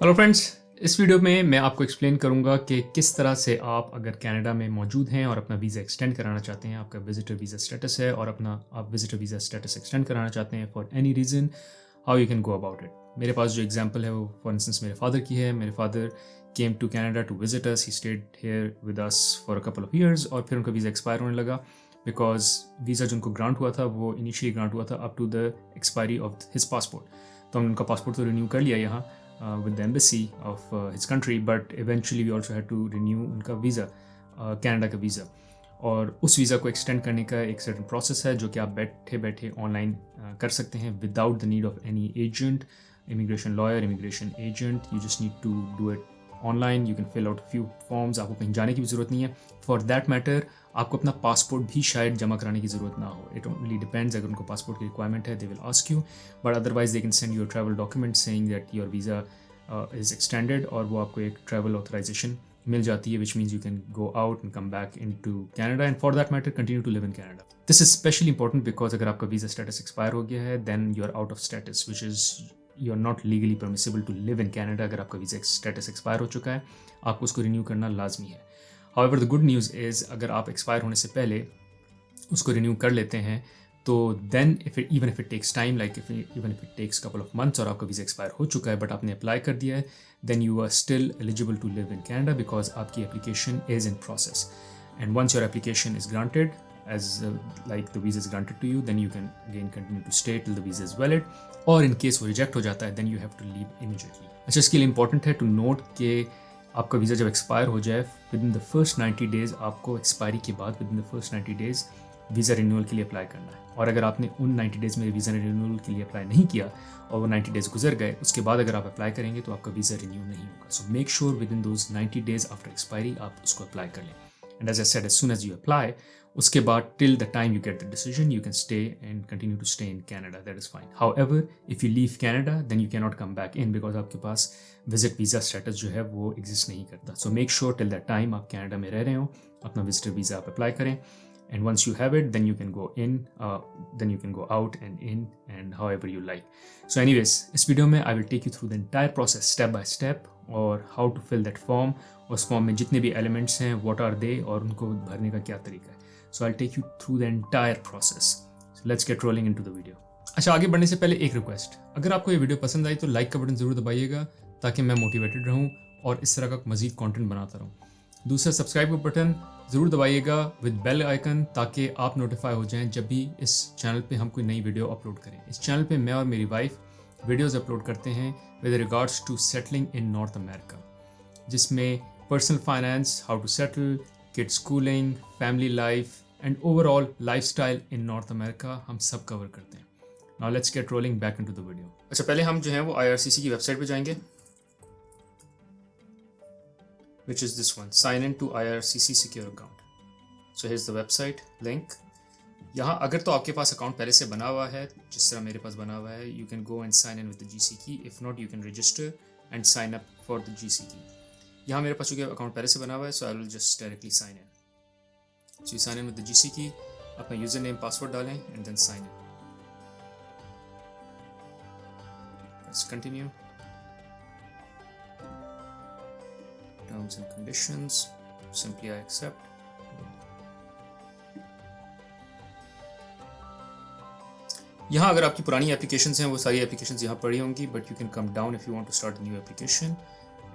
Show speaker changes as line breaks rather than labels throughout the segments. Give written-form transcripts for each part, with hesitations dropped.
Hello friends, इस video में मैं आपको एक्सप्लेन करूंगा कि किस तरह से आप अगर कनाडा में मौजूद हैं और अपना वीज़ा एक्सटेंड कराना चाहते हैं, आपका विजिटर वीज़ा स्टेटस है और आप विजिटर वीज़ा स्टेटस एक्सटेंड कराना चाहते हैं for any reason, how you can go about it. मेरे पास जो एग्जांपल है वो फॉर इंस्टेंस मेरे फादर की है। मेरे father came to Canada to visit us, he stayed here with us for a couple of years और फिर उनका वीज़ा एक्सपायर होने लगा बिकॉज वीज़ा जो उनको ग्रांट हुआ था वो इनिशियली ग्रांट हुआ था up to the expiry of his passport. तो हमने उनका पासपोर्ट तो रिन्यू कर लिया यहाँ with the embassy of his country, but eventually we also had to renew उनका वीज़ा, कनाडा का वीज़ा। और उस वीज़ा को एक्सटेंड करने का एक सर्टन प्रोसेस है जो कि आप बैठे बैठे ऑनलाइन कर सकते हैं without the need of any agent, immigration lawyer, immigration agent. You just need to do it online. You can fill out few forms, आपको कहीं जाने की भी ज़रूरत नहीं है। फॉर दैट मैटर आपको अपना पासपोर्ट भी शायद जमा कराने की ज़रूरत ना हो। इट ओनली डिपेंड्स, अगर उनको पासपोर्ट की रिक्वायरमेंट है they will ask you, but otherwise they can send your travel document saying that your visa is extended और वो आपको एक ट्रैवल ऑथराइजेशन मिल जाती है, which means you can go out and come back in to Canada and for that matter continue to live in Canada. This is specially important because अगर आपका visa status expire हो गया है then you are out of status, which is you are not legally permissible to live in Canada. अगर आपका visa status expire हो चुका है आपको उसको रिन्यू करना लाजमी है। However the good news is अगर आप एक्सपायर होने से पहले उसको रिन्यू कर लेते हैं तो then even if it takes time, like even if it takes couple of months और आपका वीज़ा एक्सपायर हो चुका है बट आपने अप्लाई कर दिया है, then you are still eligible to live in Canada because आपकी application is in process and once your application is granted as like the visa is granted to you, then you can again continue to stay till the visa is valid, और in case वो reject हो जाता है then you have to leave immediately। अच्छा, इसके लिए important है to note कि आपका वीज़ा जब एक्सपायर हो जाए with in the first 90 days आपको एक्सपायरी के बाद with in the first 90 days visa renewal के लिए अप्लाई करना है। और अगर आपने उन 90 डेज़ में वीज़ा रिन्यूअल के लिए अप्लाई नहीं किया और वो 90 डेज़ गुजर गए, उसके बाद अगर आप अप्लाई करेंगे तो आपका वीज़ा रिन्यू नहीं होगा। So make sure within those 90 days after expiry आप उसको अप्लाई कर लें। And as I said, as soon as you apply, उसके बाद till the time you get the decision you can stay and continue to stay in Canada, that is fine. However if you leave Canada then you can not come back in because आपके पास visit visa status जो है वो exist नहीं करता। सो make sure till that time आप Canada में रह रहे हो, अपना विजिटर वीज़ा आप अप्लाई करें and once you have it then you can go in, then you can go out and in and however you like. So anyways, इस video में I will take you through the entire process step by step और how to fill that form, और उस form में जितने भी elements हैं what are they और उनको भरने का क्या तरीका है। So I'll take you through the entire process. So let's get rolling into the video. अच्छा, आगे बढ़ने से पहले एक रिक्वेस्ट, अगर आपको ये वीडियो पसंद आई तो लाइक का बटन ज़रूर दबाइएगा ताकि मैं मोटिवेटेड रहूँ और इस तरह का मज़ीद कंटेंट बनाता रहूँ। दूसरा, सब्सक्राइब का बटन ज़रूर दबाइएगा विद बेल आइकन ताकि आप नोटिफाई हो जाएं जब भी इस चैनल पे हम कोई नई वीडियो अपलोड करें। इस चैनल पे मैं और मेरी वाइफ वीडियोस अपलोड करते हैं with regards to settling in North America, जिसमें personal finance, how to settle, kids schooling, family life and overall lifestyle in North America हम सब कवर करते हैं। Now let's get rolling back into the video. अच्छा, पहले हम जो है वो IRCC की वेबसाइट पे जाएंगे, which is this one, sign in to IRCC secure account. So here's the website link. यहाँ अगर तो आपके पास अकाउंट पहले से बना हुआ है जिस तरह मेरे पास बना हुआ है, you can go and sign in with the GC key. If not, you can register and sign up for the GC key. यहाँ मेरे पास चूँकि अकाउंट पहले से बना हुआ है, so I will just directly sign in. So you sign in with the GC key, अपना user name password डालें and then sign in. Let's continue. Terms and conditions, simply I accept. यहाँ अगर आपकी पुरानी एप्लीकेशंस हैं वो सारी applications यहाँ पड़ी होंगी, but you can come down if you want to start new application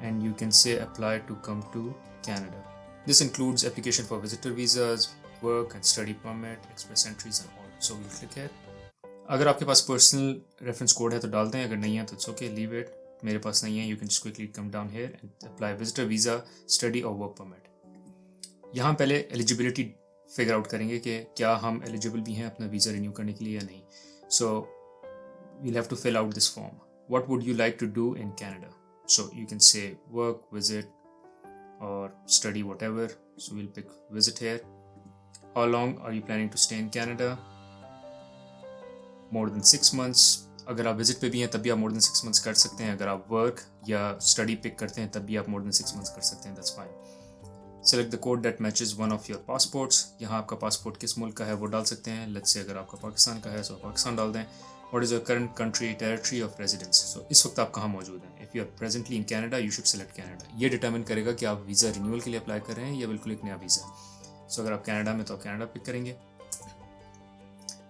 and you can say apply to come to Canada. This includes application for visitor visas, work and study permit, express entries and all. So we'll click here. अगर आपके पास personal reference code है तो डाल दें, अगर नहीं है तो इट्स ओके, लीव इट। मेरे पास नहीं है, you can just quickly come down here and apply visitor visa, study और वर्क परमिट। यहाँ पहले एलिजिबिलिटी फिगर आउट करेंगे कि क्या हम एलिजिबल भी हैं अपना वीज़ा रिन्यू करने के लिए या नहीं। So we'll have to fill out this form. What would you like to do in Canada? So you can say work, visit और study, whatever. So we'll pick visit here. How long are you planning to stay in Canada? More than 6 months। अगर आप visit पे भी हैं तब भी आप मोर than 6 months कर सकते हैं। अगर आप वर्क या स्टडी पिक करते हैं तब भी आप मोर देन 6 months कर सकते हैं, that's fine. Select the code that matches one of your passports. यहाँ आपका पासपोर्ट किस मुल्क का है वो डाल सकते हैं। लेट्स से अगर आपका पाकिस्तान का है तो पाकिस्तान डाल दें। What is your current country territory of residence? So इस वक्त आप कहाँ मौजूद हैं? If you are presently in Canada, you should select Canada. ये डिटर्मिन करेगा कि आप वीज़ा रिन्यूअल के लिए अप्लाई कर रहे हैं या बिल्कुल एक नया वीज़ा. So अगर आप कनाडा में तो आप कनाडा पिक करेंगे.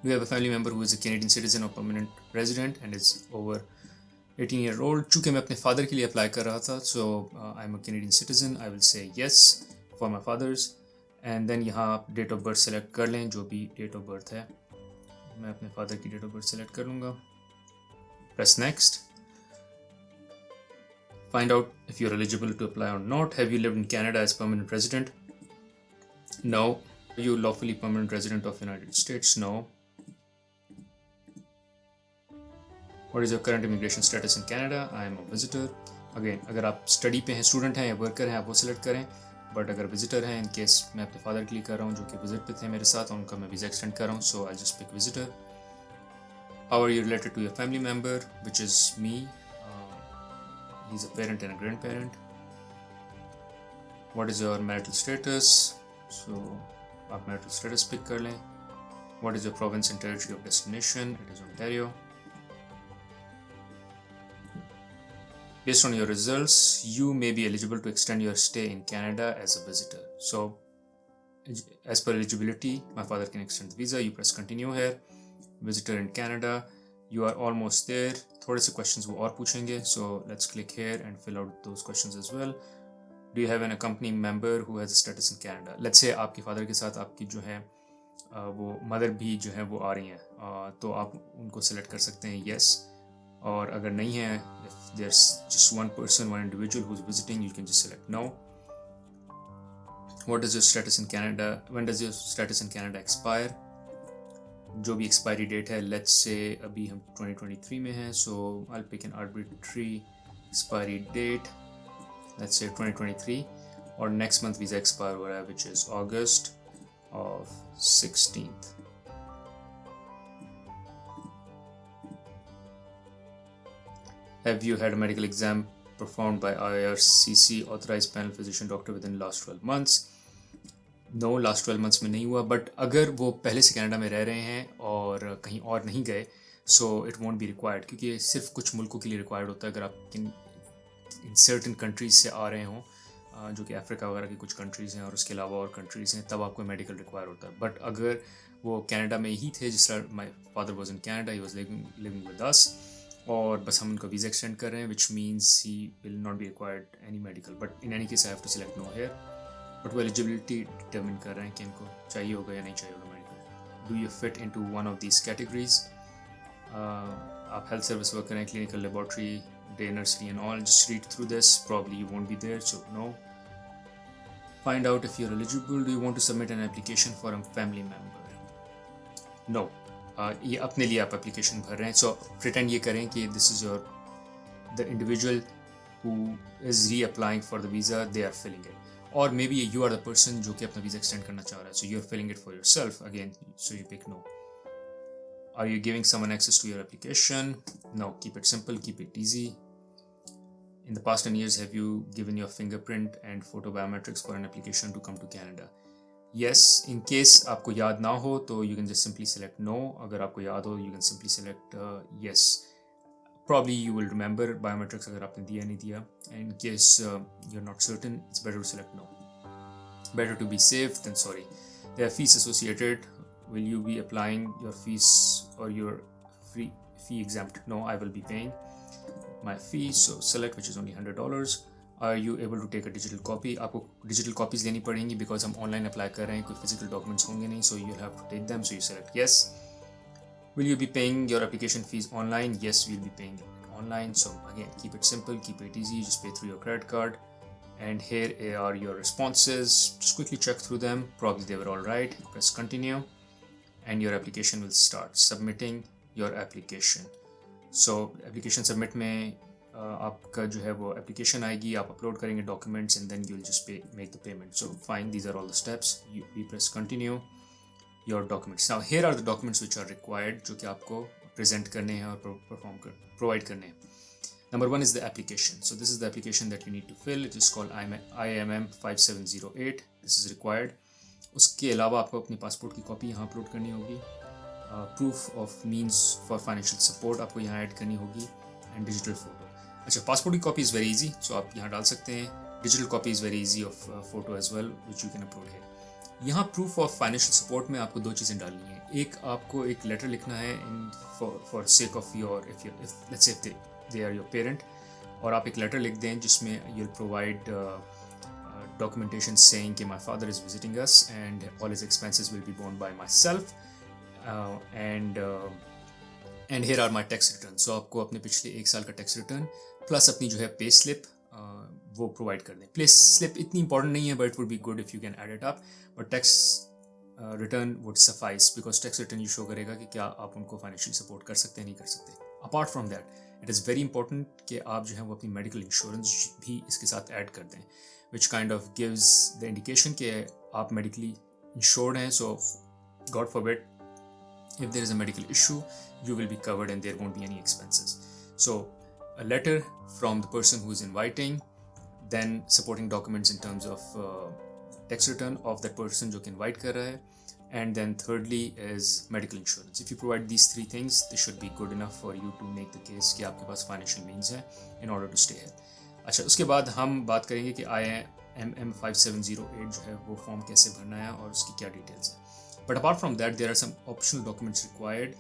Do you have a family member who is a Canadian citizen or permanent resident and is over 18-year-old? चूँकि मैं अपने फादर के लिए अप्लाई कर रहा था, so I'm a Canadian citizen. I will say yes for my father's. And then यहाँ आप डेट ऑफ बर्थ सेलेक्ट कर लें, जो भी डेट ऑफ बर्थ है. मैं अपने फादर की डेट ऑफ बर्थ सेलेक्ट कर लूँगा. Press next. Find out if you're eligible to apply or not. Have you lived in Canada as permanent resident? No. Are you lawfully permanent resident of United States? No. What is your current immigration status in Canada? I am a visitor. Again, अगर आप study पे हैं, student हैं या worker हैं, आप वो select करें. बट अगर विजिटर हैं, इन केस मैं अपने फादर के लिए कर रहा हूँ जो कि विजिट पे थे मेरे साथ, उनका मैं वीज़ा एक्सटेंड कर रहा हूँ. So I just pick visitor. How are you related to your family member, which is me. He is a parent and a grandparent. What is your marital status. So आप marital status pick कर लें. What is your province and territory of destination. It is Ontario. Based on your results, you may be eligible to extend your stay in Canada as a visitor. So, as per eligibility, my father can extend the visa. You press continue here. Visitor in Canada. You are almost there. थोड़े से questions वो और पूछेंगे. So, let's click here and fill out those questions as well. Do you have an accompanying member who has a status in Canada? Let's say आपके father के साथ आपकी जो है वो mother भी जो है वो आ रही हैं. तो आप उनको select कर सकते हैं yes. और अगर नहीं है, if there's just one person, one individual who's visiting, you can just select no. What is your status in Canada? When does your status in Canada expire? जो भी expiry date है, let's say अभी हम 2023 में हैं, so I'll pick an arbitrary expiry date. Let's say 2023 और next month visa expire हो रहा है, which is August of 16th. Have you had a medical exam performed by IRCC authorized panel physician doctor within last 12 months? No, last 12 months में नहीं हुआ. But अगर वो पहले से कनाडा में रह रहे हैं और कहीं और नहीं गए, so it won't be required, क्योंकि सिर्फ कुछ मुल्कों के लिए required होता है. अगर आप इन certain countries से आ रहे हों, जो कि अफ्रीका वगैरह की कुछ कंट्रीज़ हैं और उसके अलावा और कंट्रीज़ हैं, तब आपको मेडिकल रिक्वायर होता है. बट अगर वो कनाडा में ही थे, जिस तरह my father was in Canada, he was living with us, और बस हम उनका वीज़ा एक्सटेंड कर रहे हैं, which means he will not be required any medical. But in any case I have to select no here. But वो eligibility determine कर रहे हैं कि इनको चाहिए होगा या नहीं चाहिए होगा medical. Do you fit in to one of these categories. आप हेल्थ सर्विस वर्क करें, clinical laboratory, day nursery and all. Just read through this, probably you won't be there, so no. Find out if you're eligible. Do you want to submit an application for a family member? No. ये अपने लिए आप application भर रहे हैं. सो pretend ये करें कि this is your the individual who is reapplying for the visa, they are filling it. और maybe you are the person जो कि अपना वीज़ा एक्सटेंड करना चाह रहा है, so you are filling it for yourself again, so you pick no. Are you giving someone access to your application? No. Keep it simple, keep it easy. In the past 10 years, have you given your fingerprint and photo biometrics for an application to come to Canada? Yes. In case आपको याद ना हो तो you can just simply select no. अगर आपको याद हो you can simply select yes. Probably you will remember biometrics अगर आपने दिया नहीं दिया. In case you're not certain, it's better to select no. Better to be safe than sorry. There are fees associated. Will you be applying your fees or your fee exempt? No, I will be paying my fee, so select which is only $100. Are you able to take a digital copy? आपको digital copies लेनी पड़ेंगी because हम online apply कर रहे हैं, कोई physical documents होंगे नहीं, so you'll have to take them, so you select yes. Will you be paying your application fees online? Yes, we'll be paying it online. So again, keep it simple, keep it easy, just pay through your credit card. And here are your responses. Just quickly check through them, probably they were all right. Press continue and your application will start. Submitting your application. So application submit में आपका जो है वो application आएगी, आप upload करेंगे documents and then you will just make the payment. So fine, these are all the steps. You press continue your documents. Now here are the documents which are required, जो कि आपको present करने हैं और provide करने हैं. Number 1 is the application. So this is the application that you need to fill. It is called IMM 5708. This is required. उसके अलावा आपको अपनी पासपोर्ट की कॉपी यहाँ अपलोड करनी होगी. Proof of means for financial support आपको यहाँ ऐड करनी होगी, एंड डिजिटल फ़ोटो। अच्छा, पासपोर्ट की copy is very easy, so आप यहाँ डाल सकते हैं। Digital copy is very easy of photo as well which you can upload है। यहाँ प्रूफ ऑफ फाइनेंशियल सपोर्ट में आपको दो चीज़ें डालनी है। एक, आपको एक लेटर लिखना है in for sake of your if let's say they are your parent, और आप एक लेटर लिख दें जिसमें you will provide documentation saying कि my father is visiting us and all his expenses will be borne by myself and here are my tax returns. So आपको अपने पिछले एक साल का टैक्स रिटर्न प्लस अपनी जो है पे स्लिप वो प्रोवाइड कर दें। पे स्लिप इतनी इंपॉर्टेंट नहीं है but it would be good if you can add it up, but tax return would suffice because tax return ये शो करेगा कि क्या आप उनको फाइनेंशियली सपोर्ट कर सकते हैं नहीं कर सकते। Apart from that it is very important कि आप जो है वो अपनी मेडिकल इंश्योरेंस भी इसके साथ ऐड कर दें, which kind of gives the indication कि आप medically insured हैं, so God forbid if there is a medical issue you will be covered and there won't be any expenses. So a letter from the person who is inviting, then supporting documents in terms of tax return of that person जो कि invite कर रहा है, and then thirdly is medical insurance. If you provide these three things, this should be good enough for you to make the case कि आपके पास financial means है in order to stay here. अच्छा, उसके बाद हम बात करेंगे कि IMM 5708 जो है वो फॉर्म कैसे भरना है और उसकी क्या डिटेल्स है। But apart from that there are some optional documents required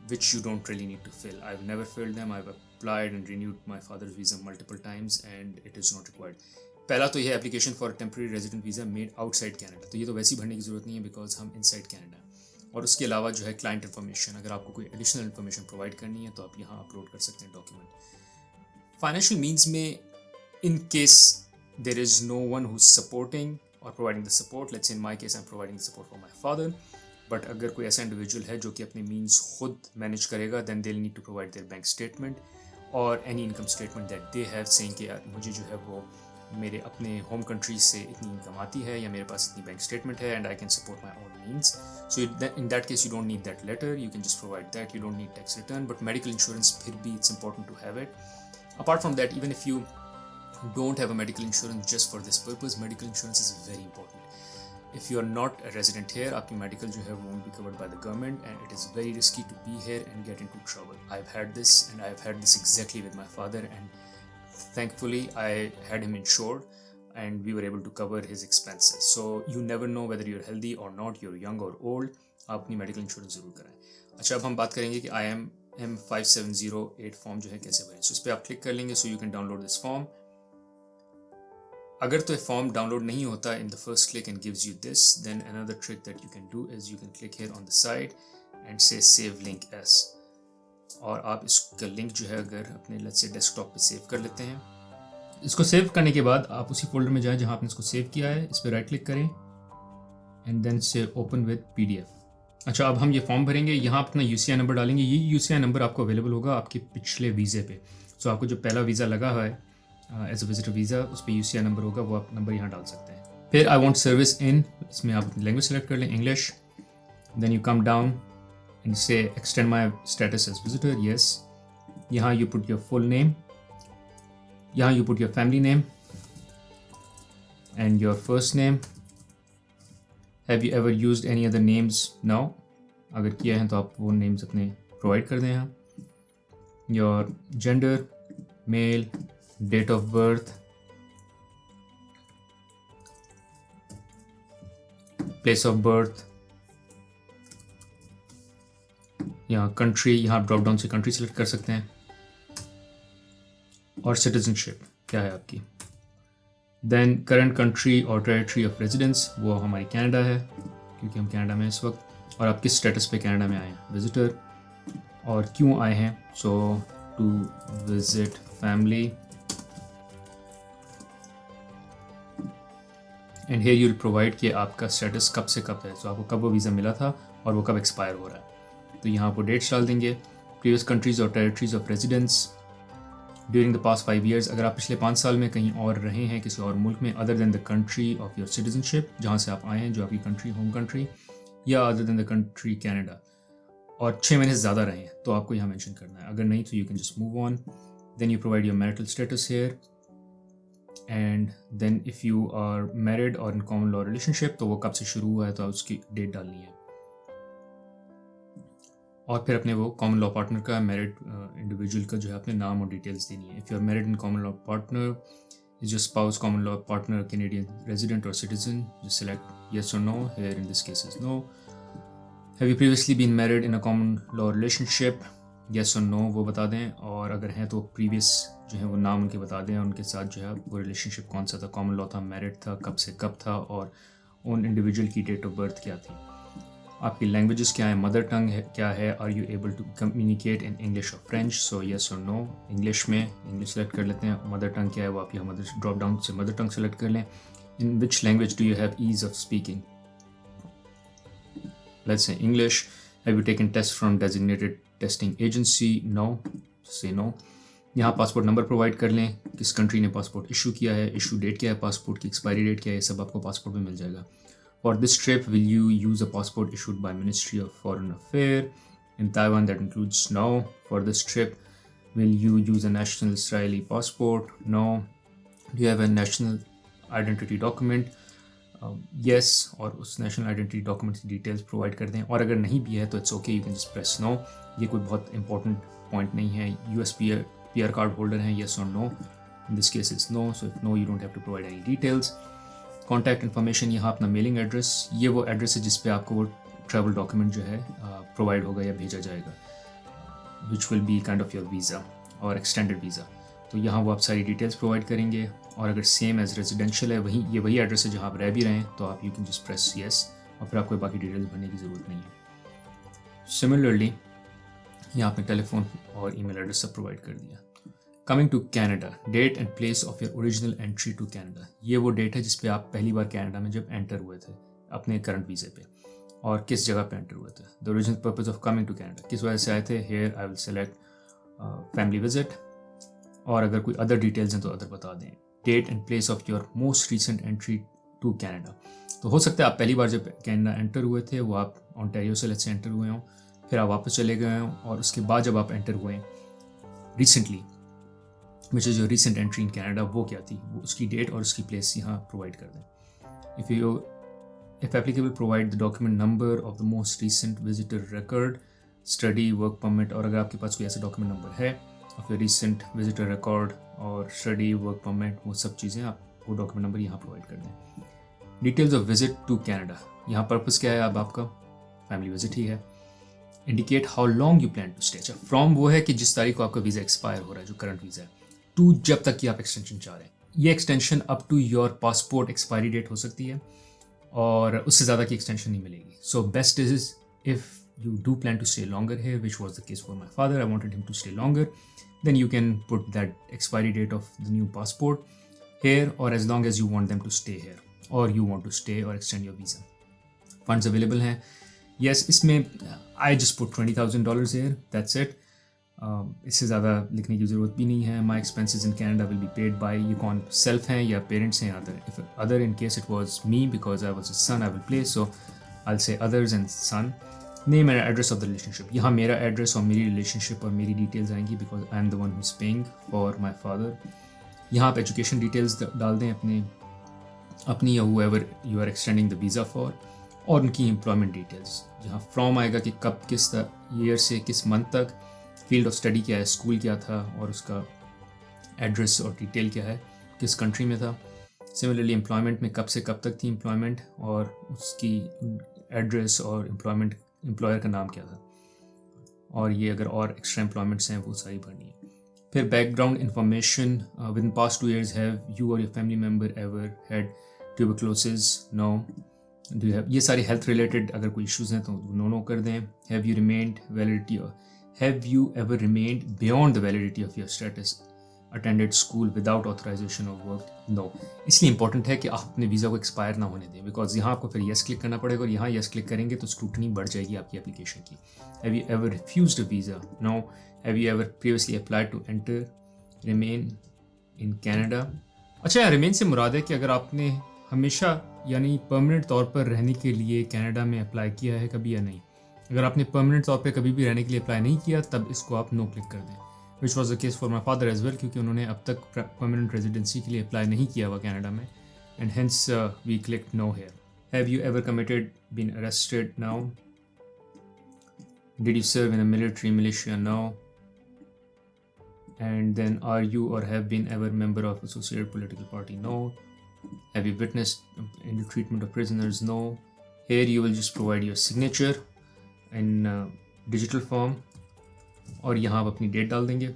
which you don't really need to fill. I have never filled them, I have applied and renewed my father's visa multiple times and it is not required. पहला तो ये application for temporary resident visa made outside Canada, तो ये तो वैसे ही भरने की ज़रूरत नहीं है बिकॉज हम इनसाइड कैनेडा हैं। और उसके अलावा जो है क्लाइंट इन्फॉर्मेशन, अगर आपको कोई एडिशनल इन्फॉर्मेशन प्रोवाइड करनी है तो आप यहाँ अपलोड कर सकते हैं डॉक्यूमेंट। फाइनेंशियल मीन्स में in case there is no one who's supporting or providing the support, let's say in my case I'm providing the support for my father, but अगर कोई ऐसा individual है जो कि अपने means खुद manage करेगा, then they'll need to provide their bank statement or any income statement that they have saying कि मुझे जो है वो मेरे अपने home country से इतनी income आती है या मेरे पास इतनी bank statement है and I can support my own means. So in that case you don't need that letter, you can just provide that, you don't need tax return, but medical insurance फिर भी it's important to have it. Apart from that, even if you don't have a medical insurance just for this purpose, medical insurance is very important. If you are not a resident here, आपकी medical जो है won't be covered by the government and it is very risky to be here and get into trouble. I've had this and I've had this exactly with my father and thankfully I had him insured and we were able to cover his expenses. So you never know whether you're healthy or not, you're young or old, आप अपनी medical insurance ज़रूर कराएं। अच्छा, अब हम बात करेंगे कि IMM 5708 फॉर्म जो है कैसे भरें। So इस पर आप क्लिक कर लेंगे, so you can download this form. अगर तो फॉर्म डाउनलोड नहीं होता in the first click and gives you this, then another trick that you can do is you can click here on the side and say save link as, और आप इसका link जो है अगर अपने let's say desktop पे save कर लेते हैं। इसको सेव करने के बाद आप उसी फोल्डर में जाएं जहां आपने इसको सेव किया है, इस पर राइट क्लिक करें एंड देन से ओपन विद PDF। अच्छा, अब हम ये फॉर्म भरेंगे। यहाँ आप अपना UCI नंबर डालेंगे। ये UCI नंबर आपको अवेलेबल होगा आपके पिछले वीज़े पे। सो आपको जो पहला वीज़ा लगा हुआ है एज अ विजिटर वीज़ा, उस पर UCI नंबर होगा, वो आप नंबर यहाँ डाल सकते हैं। फिर आई वांट सर्विस इन, इसमें आप लैंग्वेज सेलेक्ट कर लें English, then you come down and say extend my status as visitor, yes. यहाँ you put your full name, यहाँ you put your family name and your first name. Have you ever used any other names? No. अगर किया है तो आप वो names अपने provide कर दें यहाँ। Your gender, male, date of birth, place of birth, यहाँ country, यहाँ ड्रॉप डाउन से country select कर सकते हैं, और citizenship क्या है आपकी। then current country और territory of residence, वो हमारी कनाडा है क्योंकि हम कनाडा में इस वक्त, और आप किस स्टेटस पे कनाडा में आए हैं, विजिटर, और क्यों आए हैं, so to visit family, and here you will provide कि आपका स्टेटस कब से कब है, तो आपको कब वो वीज़ा मिला था और वो कब एक्सपायर हो रहा है। तो यहाँ आपको डेट्स डाल देंगे। प्रीवियस कंट्रीज़ और territories of residence during the past 5 years, अगर आप पिछले 5 साल में कहीं और रहे हैं किसी और मुल्क में other than the country of your citizenship, जहाँ से आप आए हैं जो आपकी कंट्री होम कंट्री, या other than the country Canada, और 6 महीने से ज़्यादा रहे हैं तो आपको यहाँ मेंशन करना है। अगर नहीं तो you can just move on. Then you provide your marital status here, and then if you are married और इन कॉमन लॉ रिलेशनशिप तो वो कब से शुरू हुआ है तो उसकी डेट डालनी है। और फिर अपने वो कॉमन लॉ पार्टनर का मैरिड इंडिविजुअल का जो है अपने नाम और डिटेल्स देनी है. If you are married in common law partner, is your spouse common law partner Canadian resident or citizen? Just select yes or no. Here in this case is no. Have you previously been married in a common law relationship? Yes or no वो बता दें. और अगर हैं तो previous जो है वो नाम उनके बता दें, उनके साथ जो है वो relationship कौन सा था, common law था, married था, कब से कब था, और उन individual की date of birth क्या थी. आपकी लैंग्वेजेस क्या है, मदर टंग है क्या है, are you able to communicate in English और फ्रेंच. सो येस और नो. इंग्लिश में इंग्लिश सेलेक्ट कर लेते हैं. मदर टंग क्या है वो आप यहाँ मदर ड्रॉप डाउन से मदर टंग सेलेक्ट कर लें. In which language do you have ease of speaking. Let's say English. Have you taken test from designated testing agency. No. Say no. यहाँ passport number provide कर लें, किस country ने passport issue किया है, issue date क्या है, passport की एक्सपायरी डेट क्या है, ये सब आपको पासपोर्ट में मिल जाएगा. For this trip, will you use a passport issued by Ministry of Foreign Affairs in Taiwan? That includes no. For this trip, will you use a national Israeli passport? No. Do you have a national identity document? Yes. और उस national identity document की details provide कर दें. और अगर नहीं भी है तो it's okay, you can just press no. ये कोई बहुत important point नहीं है. US PR card holder हैं, yes or no. In this case it's no. So if no, you don't have to provide any details. Contact information, यहाँ अपना mailing address, ये वो एड्रेस है जिस पे आपको वो ट्रैवल डॉक्यूमेंट जो है प्रोवाइड होगा या भेजा जाएगा, which will be kind of your visa और एक्सटेंडेड वीज़ा. तो यहाँ वो आप सारी डिटेल्स प्रोवाइड करेंगे. और अगर सेम एज रेजिडेंशियल है, वही एड्रेस है जहाँ आप रह भी रहे हैं, तो आप you can just press yes, और फिर आपको बाकी डिटेल्स भरने की ज़रूरत नहीं है. सिमिलरली यहाँ आपने टेलीफोन और ईमेल एड्रेस सब प्रोवाइड कर दिया. Coming to Canada, date and place of your original entry to Canada. ये वो डेट है जिस पे आप पहली बार कैनेडा में जब एंटर हुए थे अपने करंट वीज़े पे, और किस जगह पे एंटर हुए थे. The original purpose of coming to Canada, किस वजह से आए थे. Here I will select family visit, और अगर कोई अदर डिटेल्स हैं तो अदर बता दें. Date and place of your most recent entry to Canada. तो हो सकता है आप पहली बार जब कैनेडा एंटर हुए थे वो आप ऑन्टारियो से लेट्स से एंटर हुए हों, फिर आप वापस चले गए हों, और उसके बाद जब आप एंटर हुए recently, which is your recent entry in Canada, वो क्या थी, वो उसकी डेट और उसकी प्लेस यहाँ प्रोवाइड कर दें. If applicable, provide the document number of the most recent visitor record, study, work permit. और अगर आपके पास कोई ऐसा डॉक्यूमेंट नंबर है of your recent visitor record और study, work permit, वो सब चीज़ें आप वो डॉक्यूमेंट नंबर यहाँ प्रोवाइड कर दें. Details of visit to Canada, यहाँ पर्पज़ क्या है, अब आपका फैमिली विजिट ही है. Indicate how long you plan to stay. अच्छा, फ्रॉम वो है कि जिस तारीख को आपका वीज़ा एक्सपायर हो रहा है, जो करंट वीज़ा है, टू जब तक कि आप एक्सटेंशन चाह रहे हैं. ये extension up to your passport expiry date हो सकती है, और उससे ज़्यादा की एक्सटेंशन नहीं मिलेगी. So best is if you do plan to stay longer here, which was the case for my father. I wanted him to stay longer. Then you can put that expiry date of the new passport here, or as long as you want them to stay here, or you want to stay or extend your visa. Funds available हैं. Yes, इसमें I just put $20,000 here. That's it. इससे ज़्यादा लिखने की ज़रूरत भी नहीं है. My expenses in Canada will be paid by, ये कौन self हैं या parents हैं, other. If other, in case it was me because I was a son, I will place. So I'll say others and son. Name and address of the relationship, यहाँ मेरा address और मेरी relationship और मेरी details आएंगी because I am the one who is paying for my father. यहाँ आप education details डाल दें अपनी या whoever you are extending the visa for, और उनकी एम्प्लॉयमेंट डिटेल्स. जहाँ फ्रॉम आएगा कि कब, किस ईयर से किस मंथ तक, फील्ड ऑफ स्टडी क्या है, स्कूल क्या था, और उसका एड्रेस और डिटेल क्या है, किस कंट्री में था. सिमिलरली एम्प्लॉयमेंट में कब से कब तक थी एम्प्लॉयमेंट, और उसकी एड्रेस और एम्प्लॉयर का नाम क्या था, और ये अगर और एक्स्ट्रा एम्प्लॉयमेंट्स हैं वो सारी भरनी है. फिर background information, with in past 2 years have you और your family member ever had tuberculosis. No. Do you have, ये सारे हेल्थ रिलेटेड अगर कोई इश्यूज़ हैं तो नो कर दें. Have you remained validity, have you ever remained beyond the validity of your status attended school without authorization of work. No. इसलिए important है कि आप अपने वीज़ा को एक्सपायर ना होने दें, बिकॉज यहाँ आपको फिर येस क्लिक करना पड़ेगा, और यहाँ येस क्लिक करेंगे तो स्क्रूटनी बढ़ जाएगी आपकी एप्लीकेशन की. Have you ever refused a visa. No. Have you ever previously applied to enter remain in Canada. अच्छा, रिमेन से मुराद है कि अगर आपने हमेशा यानी परमानेंट तौर पर रहने के लिए कनाडा में अप्लाई किया है कभी या नहीं. अगर आपने परमानेंट तौर पर कभी भी रहने के लिए अप्लाई नहीं किया तब इसको आप नो क्लिक कर दें, which was the case for my father as well, क्योंकि उन्होंने अब तक permanent residency के लिए अप्लाई नहीं किया हुआ कनाडा में, and hence we clicked no here. Have you ever committed, been arrested? Now. Did you serve in a military, militia? No. And then, are you or have been ever member of associated political party? No. Have you witnessed in the treatment of prisoners? No. Here you will just provide your signature in digital form और यहाँ आप अपनी date डाल देंगे.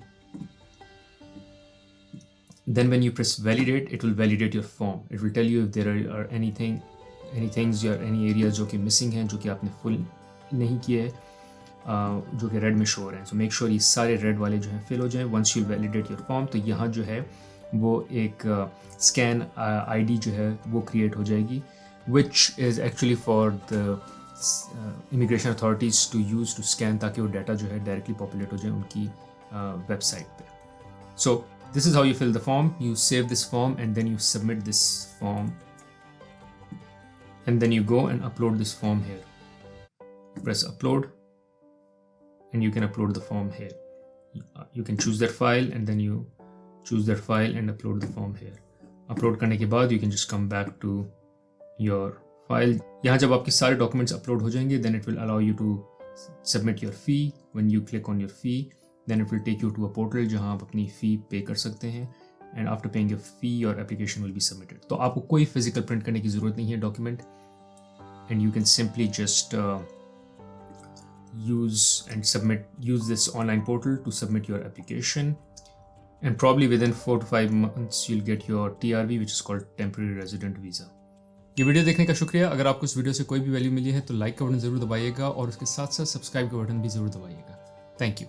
Then when you press validate, it will validate your form. It will tell you if there are any things or any areas जो कि missing हैं, जो कि आपने full नहीं किए हैं, जो कि red में show हो रहे हैं. So make sure ये सारे red वाले जो हैं fill हो जाएं. Once you validate your form, तो यहाँ जो है वो एक scan ID जो है वो create हो जाएगी, which is actually for the immigration authorities to use to scan ताकि वो data जो है directly populate हो जाए उनकी website पे. So this is how you fill the form. You save this form and then you submit this form, and then you go and upload this form here. Press upload and you can upload the form here. You can choose that file and then you choose that file and upload the form here. Upload करने के बाद you can just come back to your file. यहाँ जब आपके सारे documents upload हो जाएंगे, then it will allow you to submit your fee. When you click on your fee, then it will take you to a portal जहाँ आप अपनी fee pay कर सकते हैं, and after paying your fee, your application will be submitted. तो आपको कोई physical print करने की ज़रूरत नहीं है document, and you can simply just use this online portal to submit your application, and probably within 4 to 5 months you'll get your TRV, which is called temporary resident visa. ये video देखने का शुक्रिया. अगर आपको इस वीडियो से कोई भी वैल्यू मिली है तो लाइक का बटन ज़रूर दबाइएगा और उसके साथ साथ सब्सक्राइब का बटन भी ज़रूर दबाइएगा. Thank you.